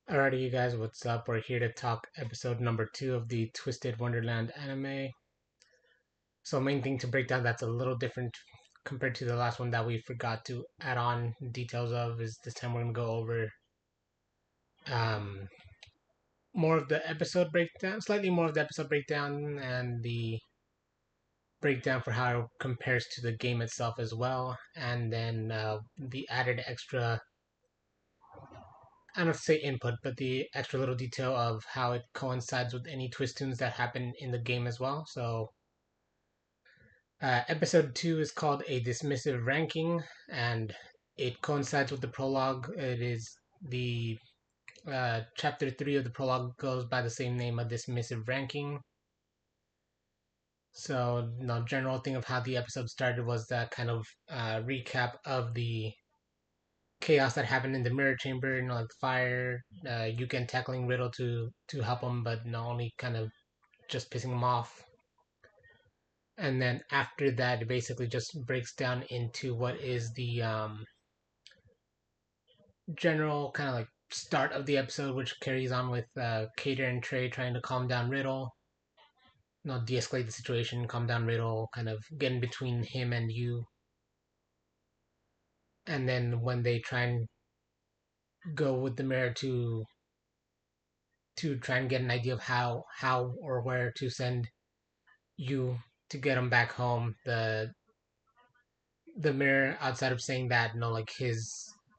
Alrighty, you guys, what's up? We're here to talk episode number 2 of the Twisted-Wonderland anime. So, main thing to break down that's a little different compared to the last one that we forgot to add on details of is this time we're going to go over um, more of the episode breakdown, slightly more of the episode breakdown, and the breakdown for how it compares to the game itself as well, and then the added extra, I don't know if to say input, but the extra little detail of how it coincides with any twist tunes that happen in the game as well. So, episode 2 is called A Dismissive Ranking, and it coincides with the prologue. It is the chapter 3 of the prologue goes by the same name, A Dismissive Ranking. So, general thing of how the episode started was that kind of recap of the chaos that happened in the mirror chamber, like fire, Yuken tackling Riddle to help him, but only kind of just pissing him off. And then after that, it basically just breaks down into what is the general kind of like start of the episode, which carries on with Cater and Trey trying to calm down Riddle, de-escalate the situation, calm down Riddle, kind of get in between him and you. And then when they try and go with the mirror to try and get an idea of how or where to send you to get him back home, the mirror, outside of saying that like his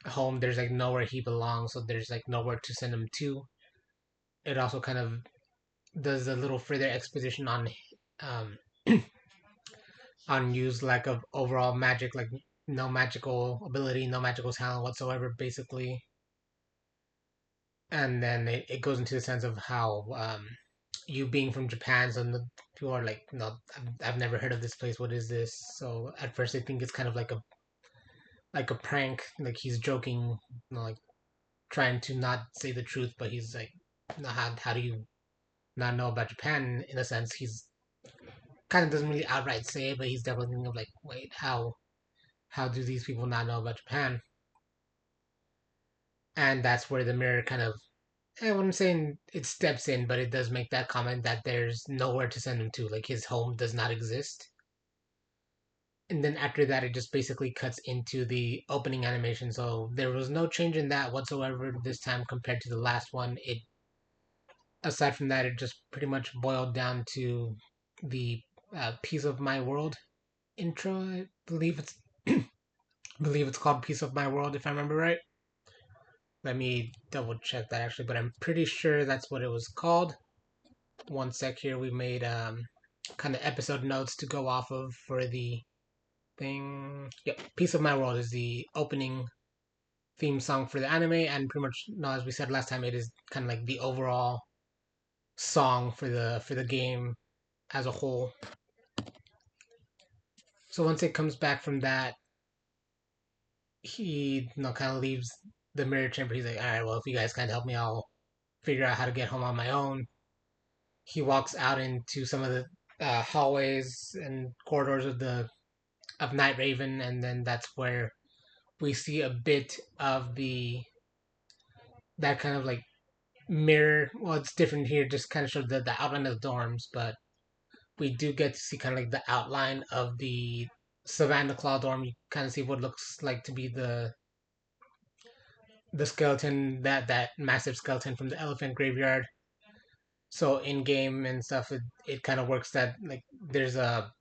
home, there's like nowhere he belongs, so there's like nowhere to send him to. It also kind of does a little further exposition um on Yu's lack of overall magic, like no magical ability, no magical talent whatsoever, basically. And then it goes into the sense of how you being from Japan, so the people are like, no, I've never heard of this place. What is this? So at first they think it's kind of like a prank, like he's joking, like trying to not say the truth, but he's like, no, how do you not know about Japan? In a sense, he's kind of doesn't really outright say it, but he's definitely thinking of like, wait, how do these people not know about Japan? And that's where the mirror kind of, I wouldn't say it steps in, but it does make that comment that there's nowhere to send him to, like his home does not exist. And then after that, it just basically cuts into the opening animation. So there was no change in that whatsoever this time compared to the last one. It Aside from that, it just pretty much boiled down to the "Piece of My World" intro. I believe it's called "Piece of My World" if I remember right. Let me double check that actually, but I'm pretty sure that's what it was called. One sec here. We made kind of episode notes to go off of for the thing. Yep, "Piece of My World" is the opening theme song for the anime, and pretty much, as we said last time, it is kind of like the overall song for the game as a whole. So once it comes back from that, he kind of leaves the mirror chamber. He's like, all right, well, if you guys can't help me, I'll figure out how to get home on my own. He walks out into some of the hallways and corridors of Night Raven, and then that's where we see a bit of the that kind of like mirror. Well, it's different here, just kind of show the outline of the dorms, but we do get to see kind of like the outline of the savanaclaw dorm. You kind of see what looks like to be the skeleton, that massive skeleton from the elephant graveyard. So in game and stuff, it kind of works that like there's a,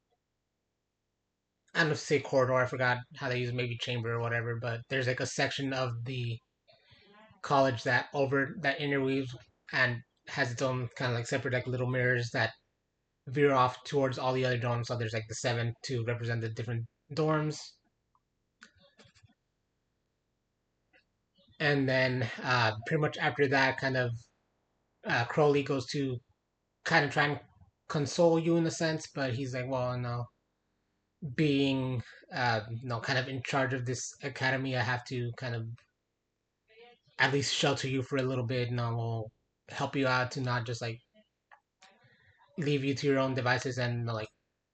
I don't know if to say corridor, I forgot how they use it, maybe chamber or whatever, but there's like a section of the college that interweaves and has its own kind of like separate like little mirrors that veer off towards all the other dorms. So there's like the seven to represent the different dorms. And then pretty much after that, kind of Crowley goes to kind of try and console you in a sense, but he's like, well, no, being kind of in charge of this academy, I have to kind of at least shelter you for a little bit, and I will help you out to not just like leave you to your own devices and like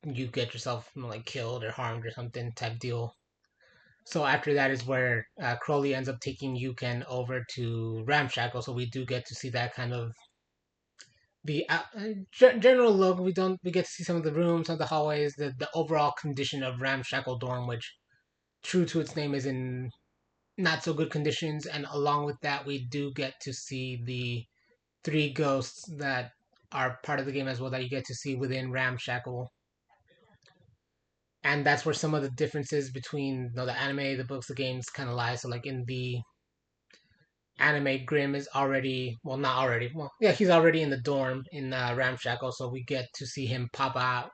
you get yourself like killed or harmed or something type deal. So after that is where Crowley ends up taking Yuken over to Ramshackle. So we do get to see that kind of the general look. We get to see some of the rooms, some of the hallways, the overall condition of Ramshackle Dorm, which true to its name is in not so good conditions. And along with that, we do get to see the three ghosts that are part of the game as well that you get to see within Ramshackle. And that's where some of the differences between the anime, the books, the games kind of lie. So like in the anime, Grimm is already, well, not already, well, yeah, he's already in the dorm in Ramshackle, so we get to see him pop out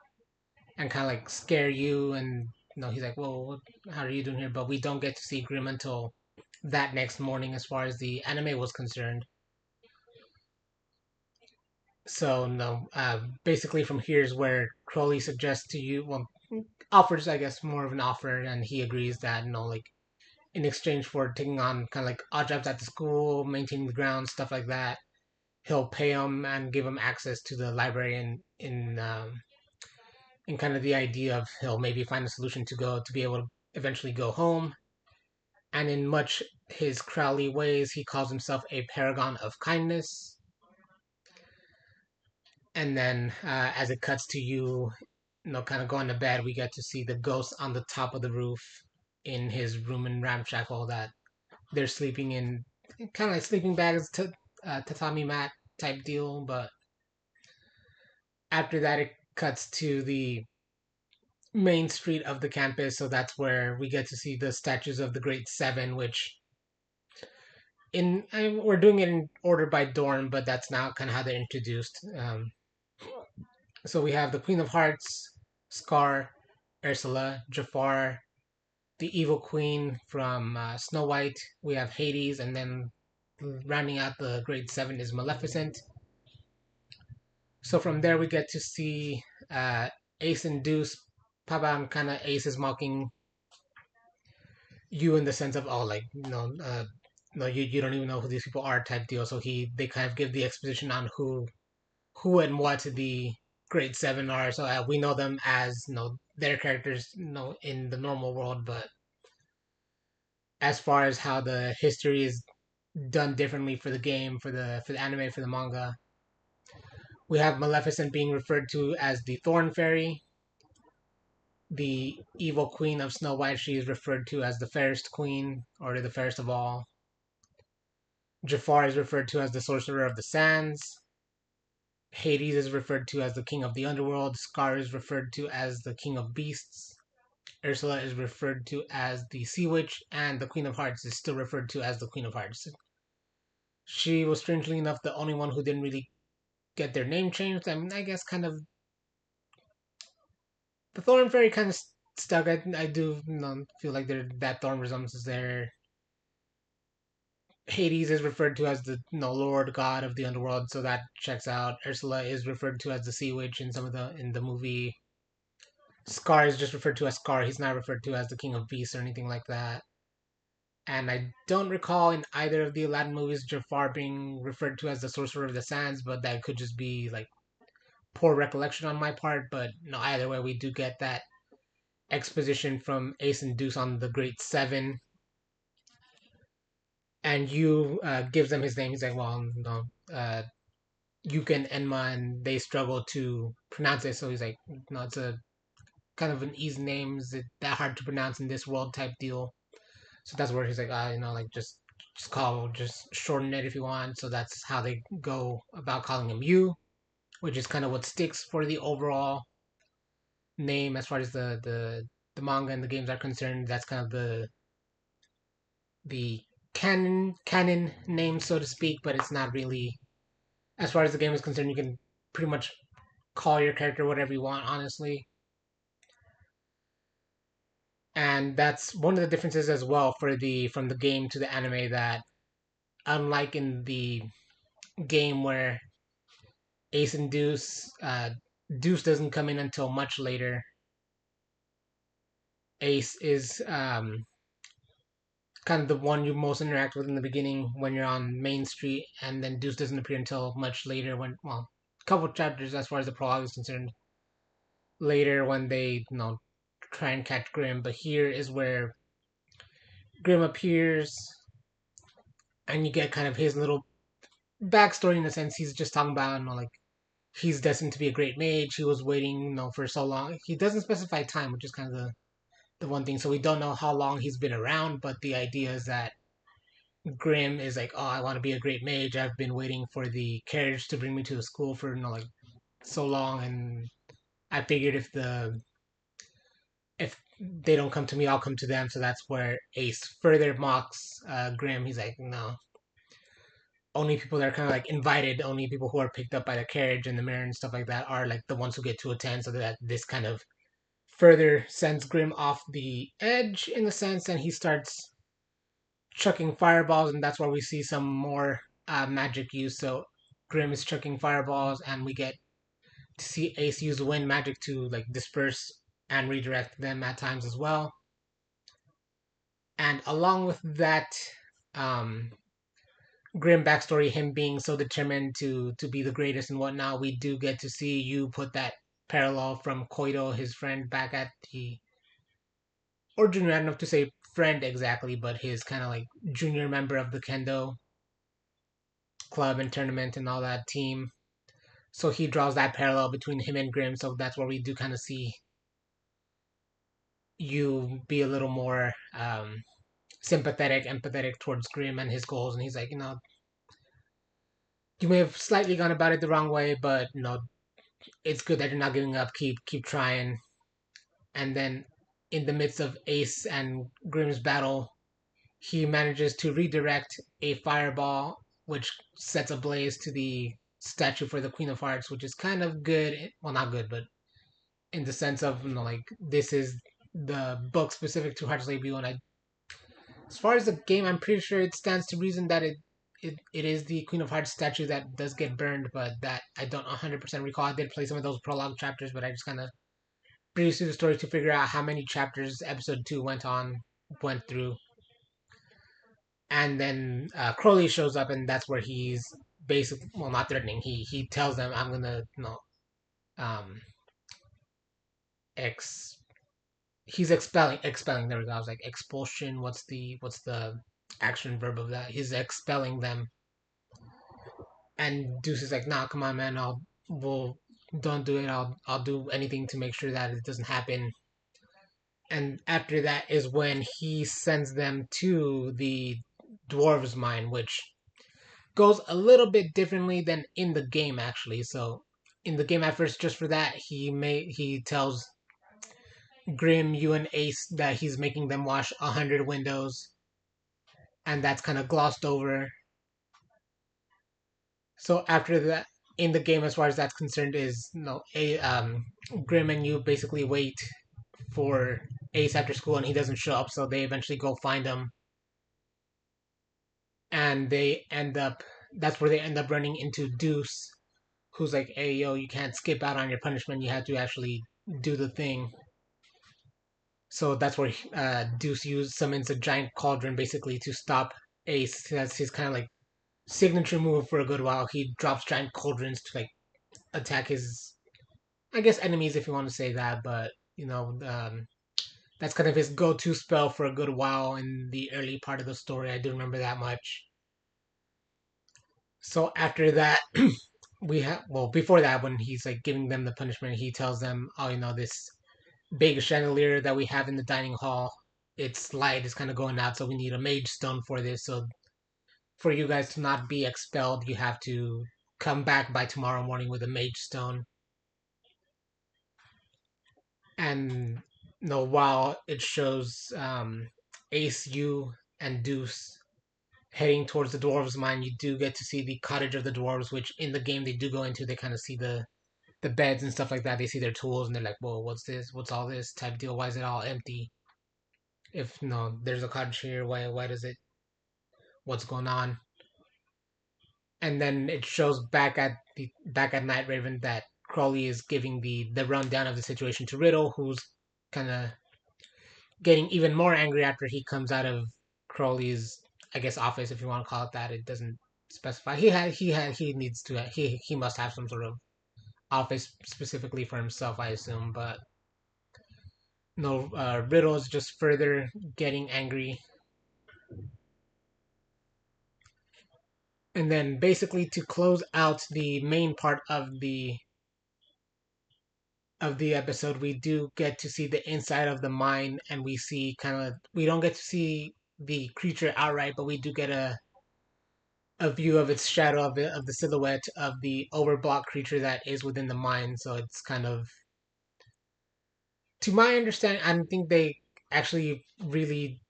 and kind of like scare you, and he's like, "Whoa, how are you doing here?" But we don't get to see Grimm until that next morning, as far as the anime was concerned. So no, basically from here is where Crowley suggests to you, well, offers, I guess, more of an offer, and he agrees that like in exchange for taking on kind of like odd jobs at the school, maintaining the grounds, stuff like that, he'll pay him and give him access to the library, in kind of the idea of he'll maybe find a solution to be able to eventually go home. And in much his Crowley ways, he calls himself a paragon of kindness. And then as it cuts to you, kind of going to bed, we get to see the ghost on the top of the roof in his room in Ramshackle that they're sleeping in, kind of like sleeping bags, tatami mat type deal. But after that, it cuts to the main street of the campus, so that's where we get to see the statues of the Great Seven, which we're doing it in order by dorm, but that's now kind of how they're introduced. So we have the Queen of Hearts, Scar, Ursula, Jafar, the Evil Queen from Snow White. We have Hades, and then rounding out the Great Seven is Maleficent. So from there we get to see Ace and Deuce pop out, and kind of Ace is mocking you in the sense of, oh, like, no, you don't even know who these people are type deal. So they kind of give the exposition on who and what the Great Seven are. So we know them as their characters in the normal world, but as far as how the history is done differently for the game, for the anime, for the manga, we have Maleficent being referred to as the Thorn Fairy. The evil queen of Snow White, she is referred to as the fairest queen, or the fairest of all. Jafar is referred to as the sorcerer of the sands. Hades is referred to as the king of the underworld. Scar is referred to as the king of beasts. Ursula is referred to as the sea witch, and the Queen of Hearts is still referred to as the Queen of Hearts. She was strangely enough the only one who didn't really get their name changed. I mean, I guess kind of the Thorn Fairy kind of stuck. I do feel like that Thorn resembles is there. Hades is referred to as the Lord God of the underworld, so that checks out. Ursula is referred to as the Sea Witch in the movie. Scar is just referred to as Scar. He's not referred to as the King of Beasts or anything like that. And I don't recall in either of the Aladdin movies Jafar being referred to as the Sorcerer of the Sands, but that could just be like poor recollection on my part. But no, either way, we do get that exposition from Ace and Deuce on the Great Seven, and you gives them his name. He's like, well, no, Yuka and Enma, and they struggle to pronounce it. So he's like, no, it's a kind of an easy name. Is it that hard to pronounce in this world type deal? So that's where he's like, like just shorten it if you want. So that's how they go about calling him you, which is kind of what sticks for the overall name as far as the manga and the games are concerned. That's kind of the canon name, so to speak, but it's not really, as far as the game is concerned, you can pretty much call your character whatever you want, honestly. And that's one of the differences as well from the game to the anime, that unlike in the game where Ace and Deuce, Deuce doesn't come in until much later. Ace is kind of the one you most interact with in the beginning when you're on Main Street, and then Deuce doesn't appear until much later when, well, a couple chapters as far as the prologue is concerned, later when they try and catch Grimm. But here is where Grimm appears, and you get kind of his little backstory in a sense. He's just talking about, like, he's destined to be a great mage. He was waiting, for so long. He doesn't specify time, which is kind of the one thing. So we don't know how long he's been around, but the idea is that Grimm is like, oh, I want to be a great mage. I've been waiting for the carriage to bring me to the school for, like, so long, and I figured if they don't come to me, I'll come to them. So that's where Ace further mocks Grimm. He's like, no, only people that are kind of like invited, only people who are picked up by the carriage and the mirror and stuff like that are like the ones who get to attend. So that this kind of further sends Grimm off the edge in the sense, and he starts chucking fireballs, and that's where we see some more magic use. So Grimm is chucking fireballs, and we get to see Ace use wind magic to like disperse and redirect them at times as well. And along with that, um, Grimm backstory, him being so determined to be the greatest and whatnot, we do get to see you put that parallel from Koito, his friend, back at the or junior. I don't know if to say friend exactly, but his kind of like junior member of the Kendo club and tournament and all that team. So he draws that parallel between him and Grimm. So that's where we do kind of see you be a little more sympathetic, empathetic towards Grimm and his goals. And he's like, you may have slightly gone about it the wrong way, but it's good that you're not giving up. Keep trying. And then, in the midst of Ace and Grimm's battle, he manages to redirect a fireball, which sets ablaze to the statue for the Queen of Hearts, which is kind of good. Well, not good, but in the sense of like this is the book specific to heartslabyul, and as far as the game, I'm pretty sure it stands to reason that it is the Queen of Hearts statue that does get burned, but that I don't 100% recall. I did play some of those prologue chapters, but I just kind of breezed through the story to figure out how many chapters episode 2 went through. And then Crowley shows up, and that's where he's basically, well, not threatening. He tells them, I'm gonna, um, ex. He's expelling. There we go. I was like expulsion. What's the action verb of that? He's expelling them, and Deuce is like, nah, come on, man. We'll don't do it. I'll do anything to make sure that it doesn't happen. And after that is when he sends them to the dwarves' mine, which goes a little bit differently than in the game actually. So in the game at first, just for that, he tells Grim, you and Ace that he's making them wash 100 windows, and that's kind of glossed over. So after that, in the game, as far as that's concerned, is Grim and you basically wait for Ace after school, and he doesn't show up, so they eventually go find him, and they end up. That's where they end up running into Deuce, who's like, "Hey, yo, you can't skip out on your punishment. You have to actually do the thing." So that's where Deuce summons a giant cauldron basically to stop Ace. That's his kind of like signature move for a good while. He drops giant cauldrons to like attack his, I guess, enemies if you want to say that. But that's kind of his go-to spell for a good while in the early part of the story. I do remember that much. So after that, we have before that when he's like giving them the punishment, he tells them, "Oh, this big chandelier that we have in the dining hall, its light is kind of going out, so we need a mage stone for this. So for you guys to not be expelled, you have to come back by tomorrow morning with a mage stone." And while it shows Ace, you, and Deuce heading towards the dwarves' mine, you do get to see the cottage of the dwarves, which in the game they do go into. They kind of see the beds and stuff like that. They see their tools and they're like, "Whoa, what's this? What's all this type deal? Why is it all empty? If no, there's a cottage here. Why does it? What's going on?" And then it shows back at Night Raven that Crowley is giving the rundown of the situation to Riddle, who's kind of getting even more angry after he comes out of Crowley's, I guess, office, if you want to call it that. It doesn't specify. He needs to he must have some sort of office specifically for himself, I assume. But no, Riddle is just further getting angry, And then basically to close out the main part of the episode, we do get to see the inside of the mine, and we see we don't get to see the creature outright, but we do get a view of its shadow of the silhouette of the overblock creature that is within the mine. So it's kind of, to my understanding, I don't think they actually really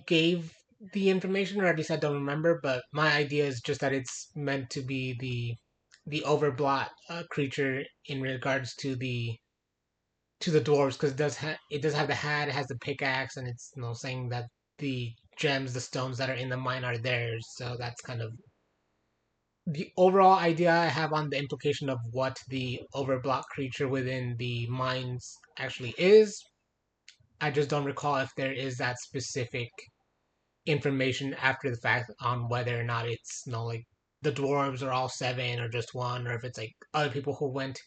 gave the information, or at least I don't remember. But my idea is just that it's meant to be the overblock creature in regards to the dwarves, because it does have the hat, it has the pickaxe, and it's saying that the gems, the stones that are in the mine are theirs. So that's kind of the overall idea I have on the implication of what the overblock creature within the mines actually is. I just don't recall if there is that specific information after the fact on whether or not it's like the dwarves are all seven or just one, or if it's like other people who went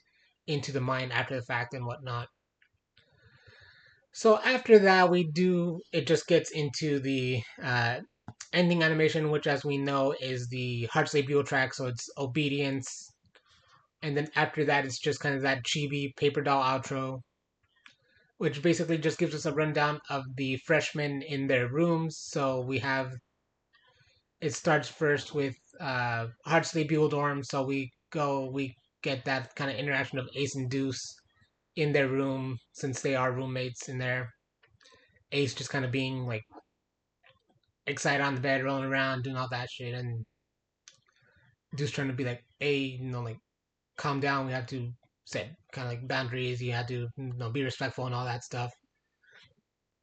into the mine after the fact and whatnot. So after that, it just gets into the ending animation, which, as we know, is the heartslabyul track. So it's Ovbedience, and then after that, it's just kind of that chibi paper doll outro, which basically just gives us a rundown of the freshmen in their rooms. So it starts first with heartslabyul dorm. So we get that kind of interaction of Ace and Deuce in their room, since they are roommates in there. Ace just kind of being like excited on the bed, rolling around, doing all that shit, and Deuce trying to be like, hey, like, calm down. We have to set kind of like boundaries. You have to, be respectful and all that stuff.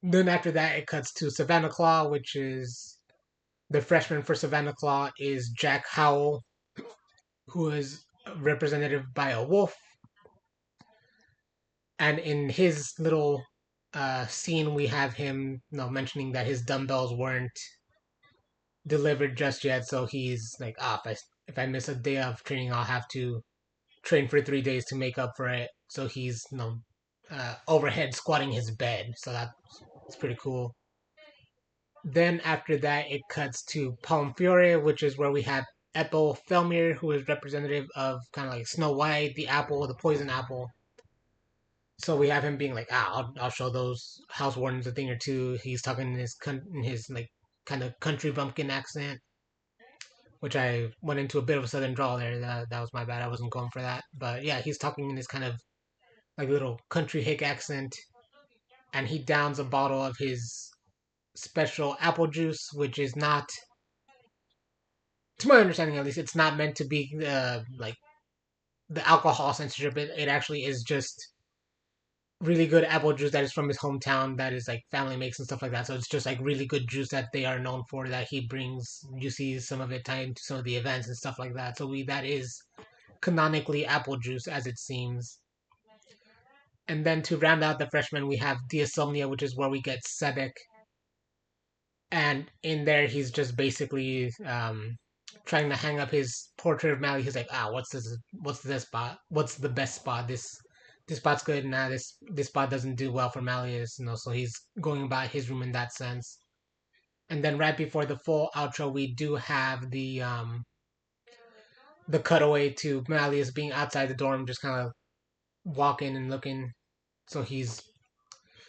Then after that, it cuts to savanaclaw, which is the freshman for savanaclaw is Jack Howell, who is represented by a wolf. And in his little scene, we have him, mentioning that his dumbbells weren't delivered just yet, so he's like, if I miss a day of training, I'll have to train for 3 days to make up for it. So he's overhead squatting his bed. So that's pretty cool. Then after that, it cuts to pomefiore, which is where we have Ethel Felmir, who is representative of kind of like Snow White, the apple, the poison apple. So we have him being like, I'll show those house wardens a thing or two. He's talking in his like kind of country bumpkin accent, which I went into a bit of a southern drawl there. That was my bad. I wasn't going for that. But yeah, he's talking in this kind of like little country hick accent, and he downs a bottle of his special apple juice, which is not, to my understanding at least, it's not meant to be like the alcohol censorship. It actually is just really good apple juice that is from his hometown, that is like family makes and stuff like that. So it's just like really good juice that they are known for, that he brings. You see some of it tied into some of the events and stuff like that. So that is canonically apple juice, as it seems. And then to round out the freshmen, we have diasomnia, which is where we get Sebek. And in there, he's just basically trying to hang up his portrait of Mally. He's like, what's this? What's this spot? What's the best spot? This spot's good. Nah, this spot doesn't do well for Malleus, so he's going about his room in that sense. And then right before the full outro, we do have the cutaway to Malleus being outside the dorm, just kind of walking and looking. So he's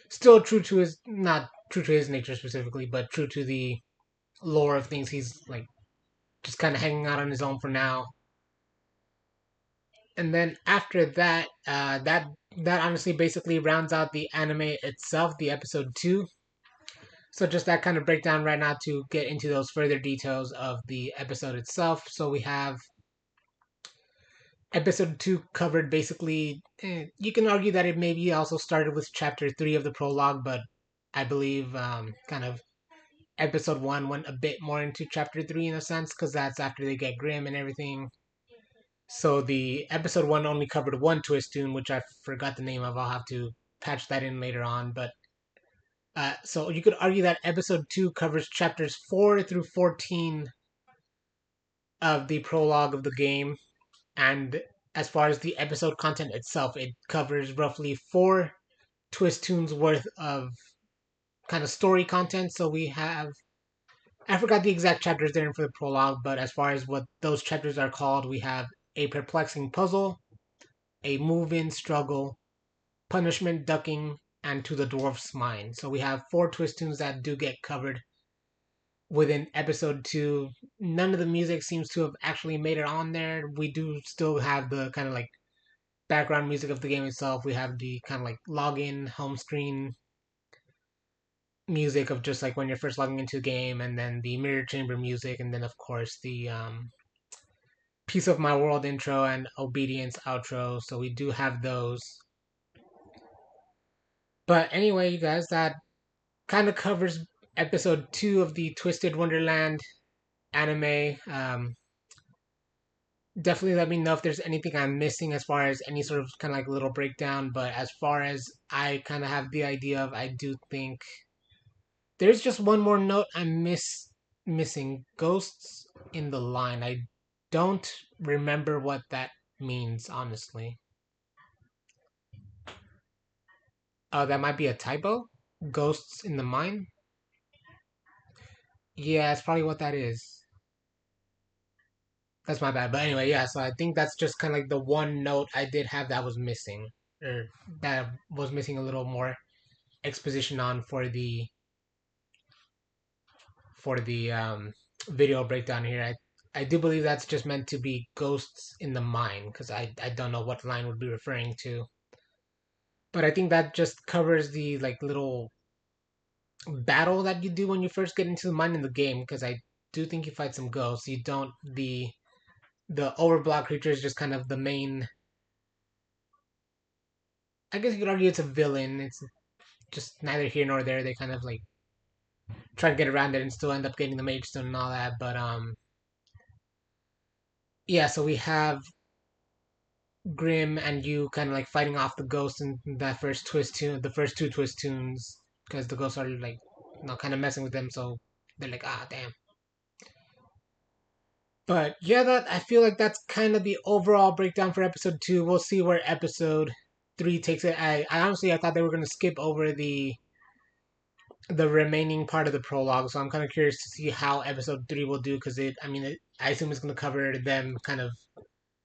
still true to his, not true to his nature specifically, but true to the lore of things. He's like just kind of hanging out on his own for now. And then after that, that honestly basically rounds out the anime itself, the episode 2. So just that kind of breakdown right now to get into those further details of the episode itself. So we have episode 2 covered basically, you can argue that it maybe also started with chapter 3 of the prologue, but I believe kind of episode 1 went a bit more into chapter 3 in a sense, because that's after they get grim and everything. So the episode 1 only covered one Twistoon, which I forgot the name of. I'll have to patch that in later on. But so you could argue that episode 2 covers chapters 4 through 14 of the prologue of the game. And as far as the episode content itself, it covers roughly 4 Twistoons worth of kind of story content. So we have I forgot the exact chapters they're in for the prologue, but as far as what those chapters are called, we have a perplexing puzzle, a move-in struggle, punishment ducking, and to the dwarf's mind. So we have 4 Twistoons that do get covered within episode 2. None of the music seems to have actually made it on there. We do still have the kind of like background music of the game itself. We have the kind of like login, home screen music of just like when you're first logging into the game, and then the mirror chamber music, and then of course the Piece of My World intro and Ovbedience outro. So we do have those. But anyway, you guys, that kind of covers episode 2 of the Twisted-Wonderland anime. Definitely let me know if there's anything I'm missing as far as any sort of kind of like little breakdown. But as far as I kind of have the idea of, I do think there's just one more note I'm missing. Ghosts in the line. I don't remember what that means, honestly. Oh, that might be a typo. Ghosts in the mine. Yeah, that's probably what that is. That's my bad. But anyway, yeah, so I think that's just kind of like the one note I did have that was missing. Or that was missing a little more exposition on for the video breakdown here. I do believe that's just meant to be ghosts in the mine, because I don't know what line would be referring to. But I think that just covers the like little battle that you do when you first get into the mine in the game, because I do think you fight some ghosts. You don't the overblock creature is just kind of the main. I guess you could argue it's a villain. It's just neither here nor there. They kind of like try to get around it and still end up getting the mage stone and all that. But yeah. So we have Grim and you kind of like fighting off the ghosts in that first twist tune, the first 2 Twistoons, because the ghosts are like, kind of messing with them. So they're like, ah, damn. But yeah, that I feel like that's kind of the overall breakdown for episode 2. We'll see where episode 3 takes it. I honestly I thought they were gonna skip over the remaining part of the prologue, so I'm kind of curious to see how episode 3 will do, because I assume it's gonna cover them kind of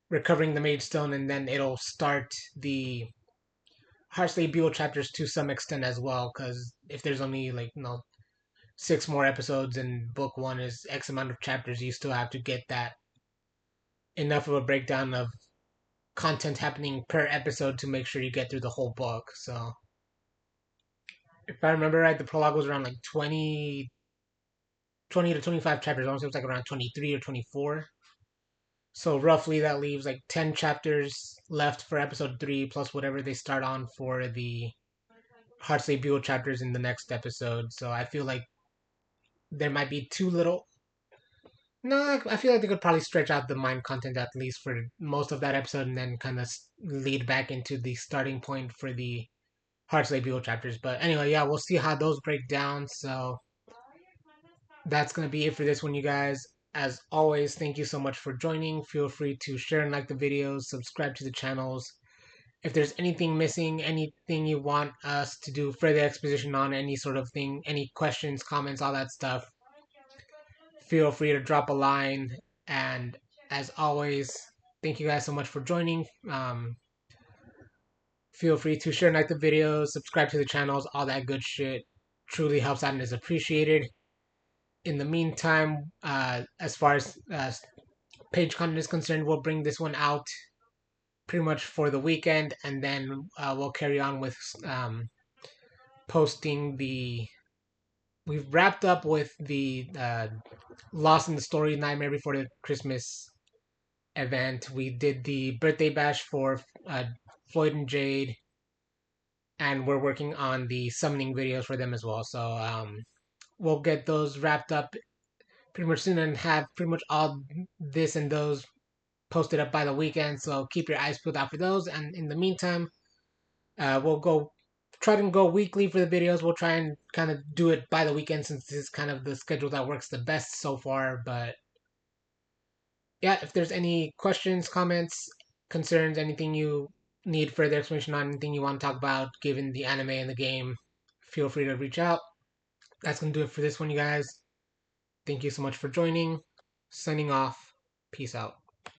recovering the Mage Stone, and then it'll start the heartslabyul chapters to some extent as well. Because if there's only like 6 more episodes and book 1 is X amount of chapters, you still have to get that enough of a breakdown of content happening per episode to make sure you get through the whole book. So if I remember right, the prologue was around like 20 to 25 chapters. I want to say it was like around 23 or 24. So roughly that leaves like 10 chapters left for episode 3, plus whatever they start on for the heartslabyul chapters in the next episode. So I feel like there might be too little. No, I feel like they could probably stretch out the mind content at least for most of that episode, and then kind of lead back into the starting point for the heartslabyul chapters. But anyway, yeah, we'll see how those break down. So that's going to be it for this one, you guys. As always, thank you so much for joining. Feel free to share and like the videos, subscribe to the channels. If there's anything missing, anything you want us to do further exposition on, any sort of thing, any questions, comments, all that stuff, feel free to drop a line. And as always, thank you guys so much for joining. Feel free to share and like the videos, subscribe to the channels, all that good shit. Truly helps out and is appreciated. In the meantime, as far as page content is concerned, we'll bring this one out pretty much for the weekend, and then we'll carry on with posting the. We've wrapped up with the Lost in the Story Nightmare Before the Christmas event. We did the birthday bash for Floyd and Jade, and we're working on the summoning videos for them as well. So we'll get those wrapped up pretty much soon and have pretty much all this and those posted up by the weekend. So keep your eyes peeled out for those. And in the meantime, we'll try to go weekly for the videos. We'll try and kind of do it by the weekend, since this is kind of the schedule that works the best so far. But yeah, if there's any questions, comments, concerns, anything you need further explanation on, anything you want to talk about given the anime and the game, feel free to reach out. That's going to do it for this one, you guys. Thank you so much for joining. Signing off. Peace out.